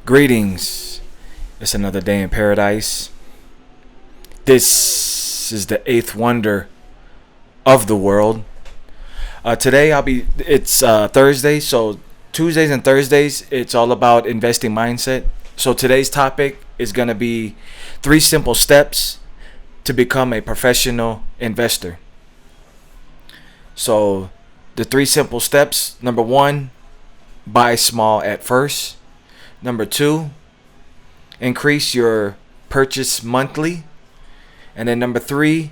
Greetings. It's another day in paradise. This is the eighth wonder of the world. Today it's Thursday, so Tuesdays and Thursdays, it's all about investing mindset. So today's topic is going to be 3 simple steps to become a professional investor. So the 3 simple steps: number 1, buy small at first. Number 2, increase your purchase monthly. And then number 3,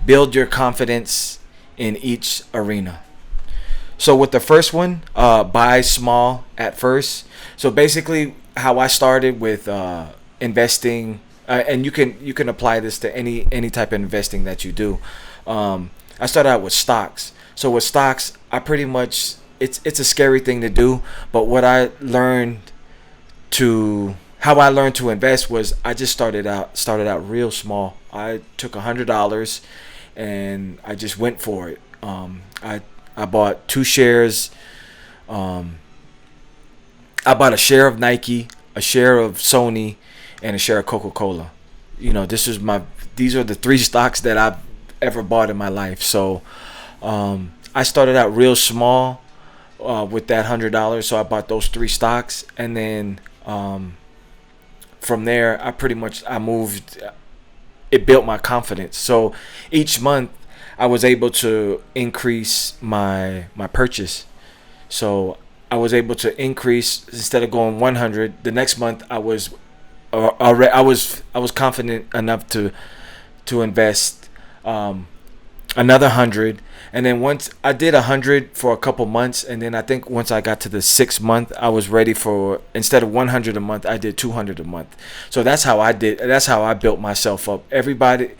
build your confidence in each arena. So with the first one, buy small at first. So basically how I started with investing, and you can apply this to any type of investing that you do. I started out with stocks. So with stocks, I pretty much, it's a scary thing to do, but how I learned to invest was I just started out real small. I took $100 and I just went for it. I bought 2 shares. I bought a share of Nike, a share of Sony, and a share of Coca-Cola. These are the 3 stocks that I've ever bought in my life. So I started out real small with that $100. So I bought those 3 stocks, and then from there I moved. It built my confidence. So each month I was able to increase my purchase. So I was able to increase, instead of going 100, the next month I was confident enough to invest another 100. And then once I did 100 for a couple months, and then I think once I got to the 6th month, I was ready for, instead of 100 a month, I did 200 a month. So that's how I built myself up. Everybody,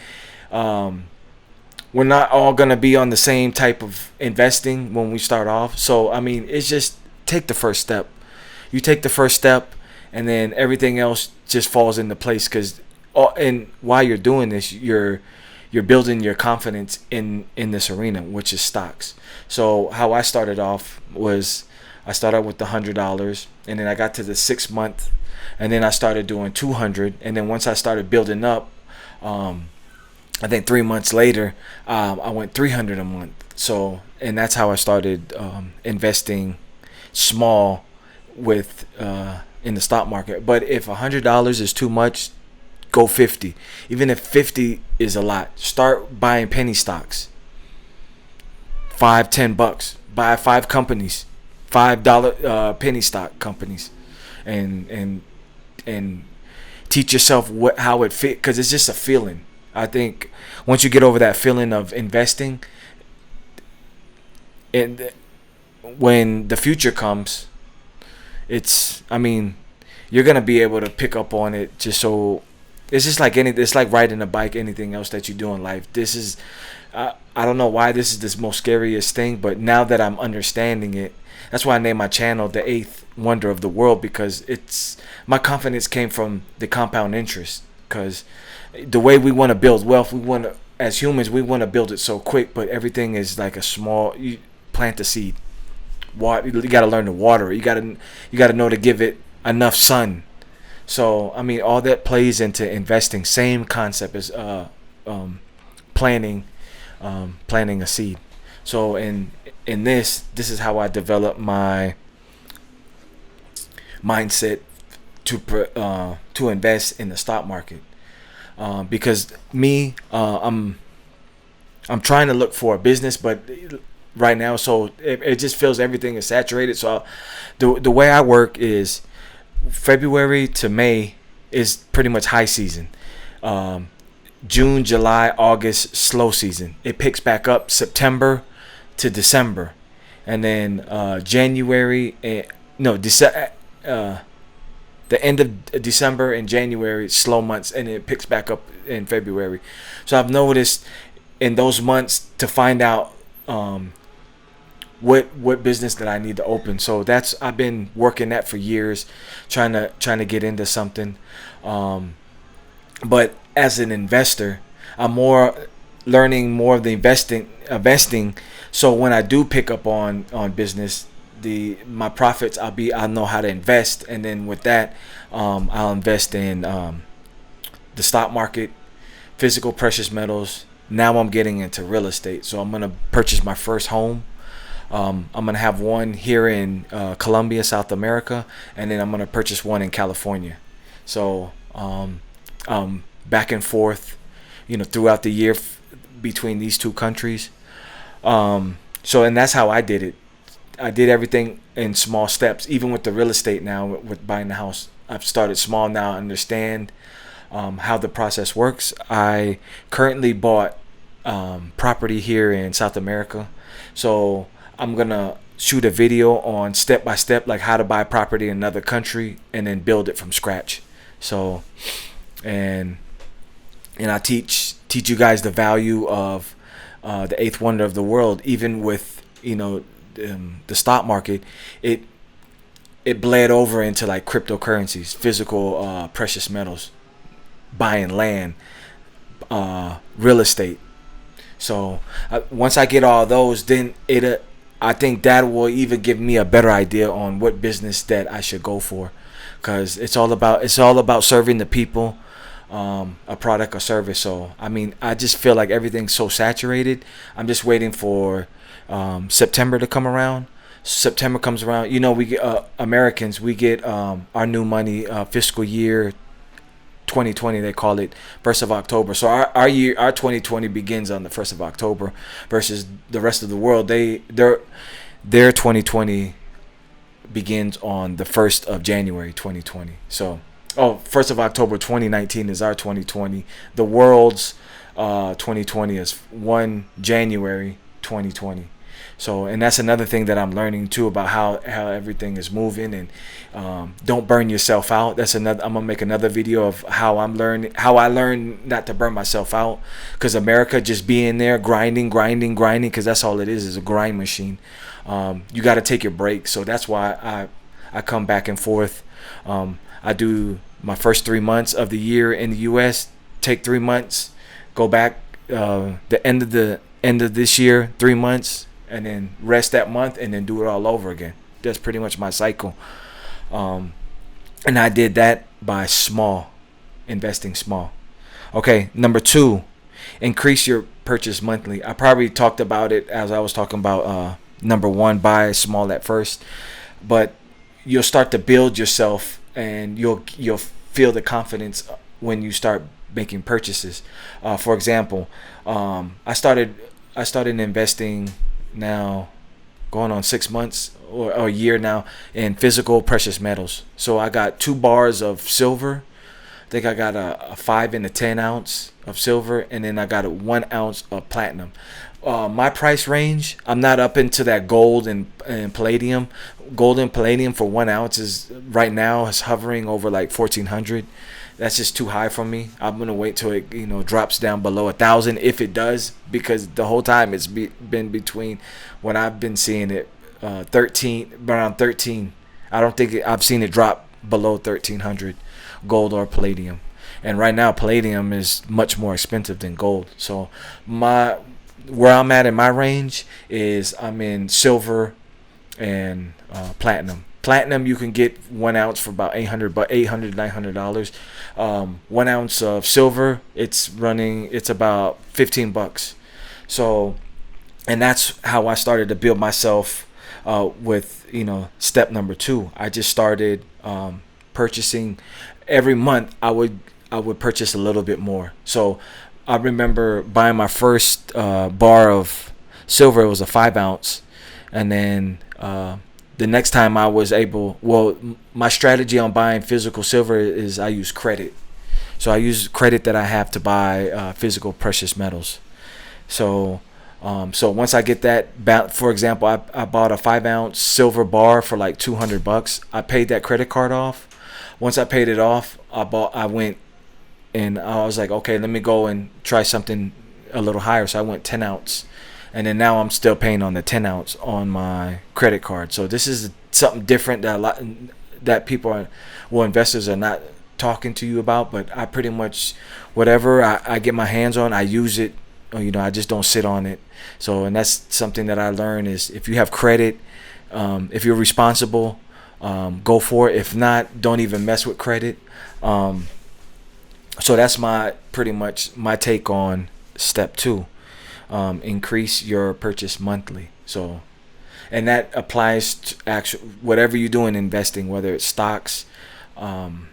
we're not all gonna be on the same type of investing when we start off. So I mean, it's just take the first step. You take the first step, and then everything else just falls into place. And while you're doing this, you're building your confidence in this arena, which is stocks. So how I started off was I started with the $100, and then I got to the 6th month, and then I started doing 200, and then once I started building up, I think 3 months later, I went 300 a month. So, and that's how I started investing small with in the stock market. But if $100 is too much, go 50. Even if 50 is a lot, start buying penny stocks. $5-10. Buy 5 companies, $5 penny stock companies, and teach yourself how it fit, because it's just a feeling. I think once you get over that feeling of investing, and when the future comes, you're gonna be able to pick up on it. It's like riding a bike, anything else that you do in life. This is, I don't know why this is the most scariest thing, but now that I'm understanding it, that's why I named my channel The 8th Wonder of the World, because my confidence came from the compound interest. Because the way we want to build wealth, as humans, we want to build it so quick, but everything is like you plant the seed. You got to learn to water it. You got to know to give it enough sun. So I mean, all that plays into investing. Same concept as planting a seed. So in this is how I develop my mindset to invest in the stock market. Because I'm trying to look for a business, but right now, so it just feels everything is saturated. So the way I work is, February to May is pretty much high season. June, July, August, slow season. It picks back up September to December, and then the end of December and January, slow months, and it picks back up in February. So I've noticed in those months to find out what business that I need to open. So I've been working that for years, trying to get into something. But as an investor, I'm learning more of the investing. So when I do pick up on business, the my profits, I'll know how to invest, and then with that, I'll invest in the stock market, physical precious metals. Now I'm getting into real estate, so I'm gonna purchase my first home. I'm gonna have one here in Colombia, South America, and then I'm gonna purchase one in California. So back and forth, throughout the year between these two countries. So and that's how I did it. I did everything in small steps. Even with the real estate now, with buying the house, I've started small now. I understand how the process works. I currently bought property here in South America, so I'm gonna shoot a video on step by step, like how to buy property in another country and then build it from scratch. So, and I teach you guys the value of the eighth wonder of the world. Even with the stock market, it bled over into like cryptocurrencies, physical precious metals, buying land, real estate. So once I get all those, then I think that will even give me a better idea on what business that I should go for, because it's all about serving the people, a product or service. So I mean, I just feel like everything's so saturated. I'm just waiting for September to come around. September comes around, we get Americans, we get our new money, fiscal year 2020, they call it 1st of October. So our 2020 begins on the 1st of October, versus the rest of the world. Their 2020 begins on the 1st of January 2020. So 1st of October 2019 is our 2020. The world's 2020 is 1 January 2020. So, and that's another thing that I'm learning too, about how everything is moving. And don't burn yourself out. I'm gonna make another video of how I learned not to burn myself out, because America just being there grinding, because that's all it is a grind machine. You got to take your break. So that's why I come back and forth. I do my first 3 months of the year in the U.S., take 3 months, go back the end of this year, 3 months, and then rest that month, and then do it all over again. That's pretty much my cycle. And I did that by investing small. Okay, number 2, increase your purchase monthly. I probably talked about it as I was talking about number 1, buy small at first, but you'll start to build yourself, and you'll feel the confidence when you start making purchases. For example, I started investing now going on 6 months or a year now in physical precious metals. So I got 2 bars of silver. I think I got a 5 and a 10 ounce of silver, and then I got a 1 ounce of platinum. My price range, I'm not up into that gold and palladium. Gold and palladium for 1 ounce is right now is hovering over like 1,400. That's just too high for me. I'm gonna wait till it drops down below 1,000, if it does, because the whole time it's been between, when I've been seeing it, around 13. I don't think I've seen it drop below 1,300 gold or palladium. And right now palladium is much more expensive than gold. So where I'm at in my range is I'm in silver and platinum. Platinum you can get 1 ounce for about $900. 1 ounce of silver, it's about $15. So, and that's how I started to build myself with step number 2. I just started purchasing every month. I would purchase a little bit more. So I remember buying my first bar of silver. It was a 5 ounce, and then the next time I was my strategy on buying physical silver is I use credit. So I use credit that I have to buy physical precious metals. So once I get that, for example, I bought a 5 ounce silver bar for like $200. I paid that credit card off. Once I paid it off, I went and I was like, okay, let me go and try something a little higher. So I went 10 ounce. And then now I'm still paying on the 10 ounce on my credit card. So this is something different that investors are not talking to you about. But I pretty much, whatever I get my hands on, I use it. I just don't sit on it. So, and that's something that I learned is, if you have credit, If you're responsible, go for it. If not, don't even mess with credit. Um, so that's my pretty much my take on step two. Increase your purchase monthly. So, and that applies to actual whatever you do in investing, whether it's stocks, um,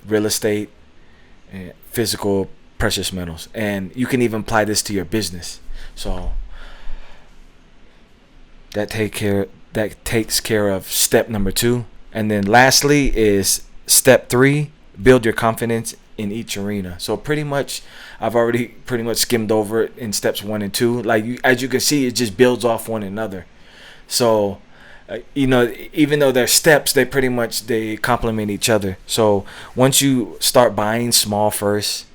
real estate, physical precious metals, and you can even apply this to your business. So that takes care of step number two. And then lastly is step three: build your confidence in each arena. So pretty much I've already pretty much skimmed over it in steps one and two. Like as you can see, it just builds off one another. So even though they're steps, they complement each other. So once you start buying small first,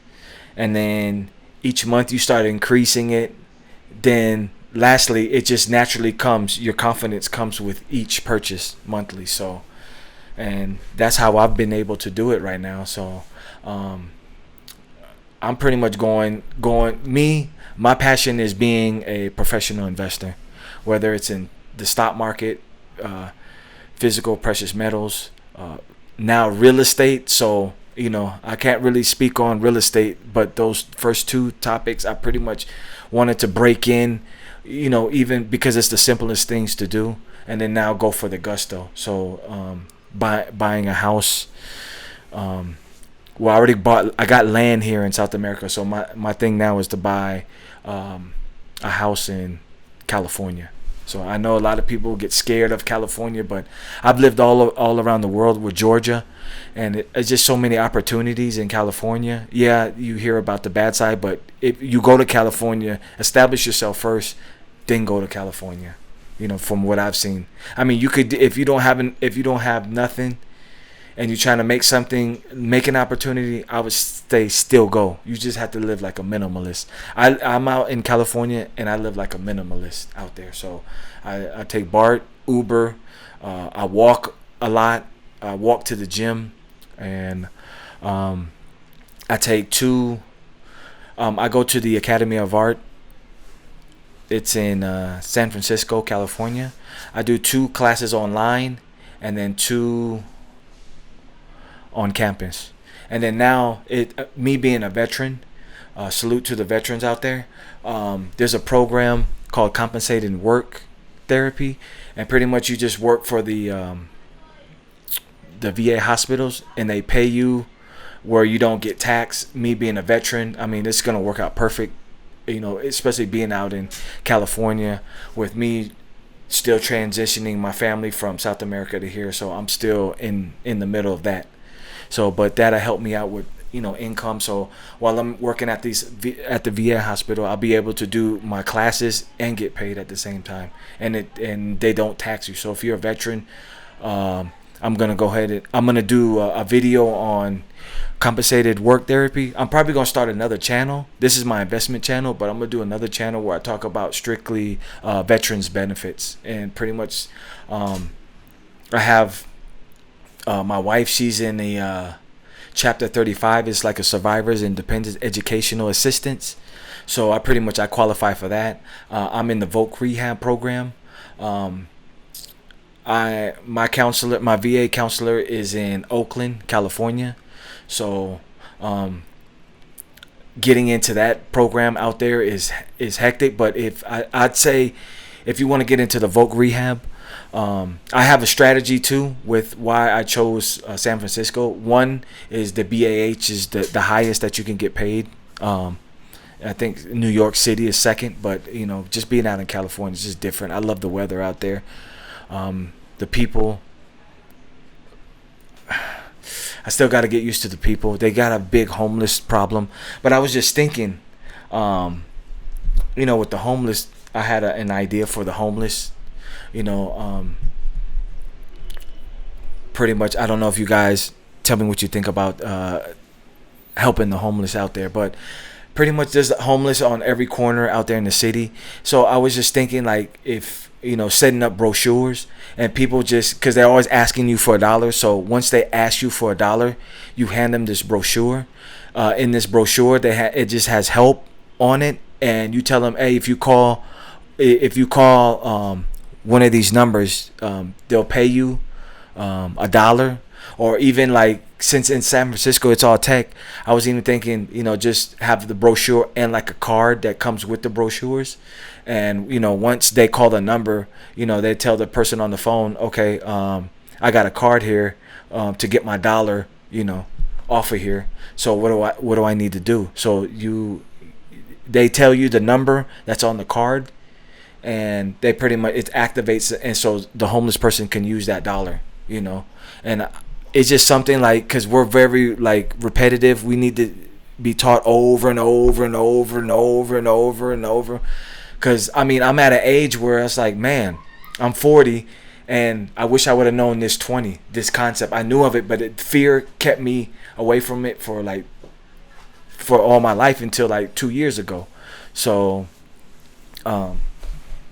and then each month you start increasing it, then lastly it just naturally comes, your confidence comes with each purchase monthly. So, and that's how I've been able to do it right now. So I'm pretty much going my passion is being a professional investor, whether it's in the stock market, physical precious metals, now real estate. So I can't really speak on real estate, but those first two topics I pretty much wanted to break in, even because it's the simplest things to do, and then now go for the gusto. So buying a house, well, I got land here in South America, so my thing now is to buy a house in California. So I know a lot of people get scared of California, but I've lived all around the world with Georgia, and it's just so many opportunities in California. Yeah, you hear about the bad side, but if you go to California, establish yourself first, then go to California. From what I've seen. I mean, you could, if you don't have nothing, and you're trying to make an opportunity, I would say still go. You just have to live like a minimalist. I'm out in California, and I live like a minimalist out there. So I take BART, Uber, I walk a lot. I walk to the gym, and I take I go to the Academy of Art. It's in San Francisco, California. I do 2 classes online, and then 2 on campus. And then now, me being a veteran, salute to the veterans out there. There's a program called compensated work therapy, and pretty much you just work for the VA hospitals, and they pay you where you don't get taxed. Me being a veteran, I mean, it's gonna work out perfect. Especially being out in California with me still transitioning my family from South America to here, so I'm still in the middle of that. So, but that'll help me out with income. So while I'm working at the VA hospital, I'll be able to do my classes and get paid at the same time, and they don't tax you. So if you're a veteran, I'm gonna do a video on compensated work therapy. I'm probably gonna start another channel. This is my investment channel, but I'm gonna do another channel where I talk about strictly veterans benefits, and pretty much I have my wife. She's in the chapter 35. It's like a survivor's independent educational assistance. So I qualify for that. I'm in the Voc Rehab program. My VA counselor is in Oakland, California. So getting into that program out there is hectic. But I'd say if you want to get into the Voc Rehab, I have a strategy too with why I chose San Francisco. One is the BAH is the highest that you can get paid. I think New York City is second, but just being out in California is just different. I love the weather out there. The people, I still got to get used to the people. They got a big homeless problem, but I was just thinking, with the homeless, I had an idea for the homeless. Pretty much, I don't know if you guys tell me what you think about helping the homeless out there, but pretty much there's homeless on every corner out there in the city. So I was just thinking, like, if setting up brochures, and people just, because they're always asking you for $1, so once they ask you for $1, you hand them this brochure. In this brochure, it just has help on it, and you tell them, hey, if you call one of these numbers, they'll pay you $1, or even like, since in San Francisco it's all tech, I was even thinking, just have the brochure and like a card that comes with the brochures, and once they call the number, they tell the person on the phone, okay, I got a card here to get my dollar, off of here. So what do I need to do? So they tell you the number that's on the card, and they pretty much, it activates, and so the homeless person can use that dollar, and it's just something like, because we're very like repetitive, we need to be taught over and over and over and over and over and over. Because I'm at an age where it's like, man, I'm 40, and I wish I would have known this concept. I knew of it, but fear kept me away from it for all my life until like 2 years ago. So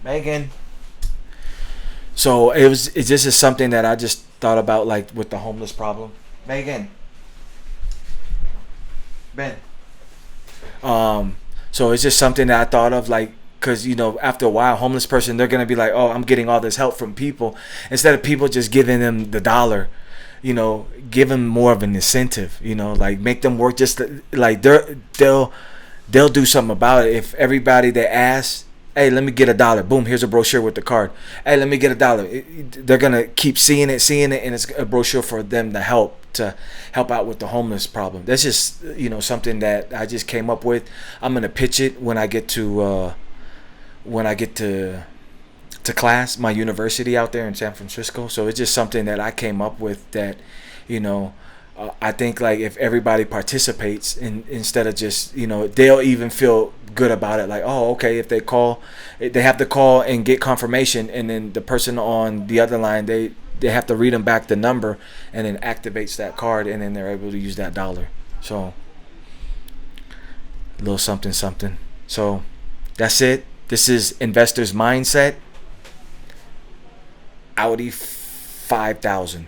Megan. So this is something that I just thought about, like with the homeless problem. Megan. Ben. So it's just something that I thought of, like, because after a while, homeless person, they're gonna be like, oh, I'm getting all this help from people, instead of people just giving them the dollar. Give them more of an incentive. Like, make them work, just like they'll do something about it. If everybody they ask, hey, let me get $1, boom, here's a brochure with the card. Hey, let me get $1. They're gonna keep seeing it, and it's a brochure for them to help out with the homeless problem. That's just something that I just came up with. I'm gonna pitch it when I get to class, my university out there in San Francisco. So it's just something that I came up with that, I think, like, if everybody participates, instead of just, they'll even feel good about it. Like, oh, okay, if they have to call and get confirmation, and then the person on the other line, they have to read them back the number, and then activates that card, and then they're able to use that dollar. So a little something. So that's it. This is Investor's Mindset. Audi 5000.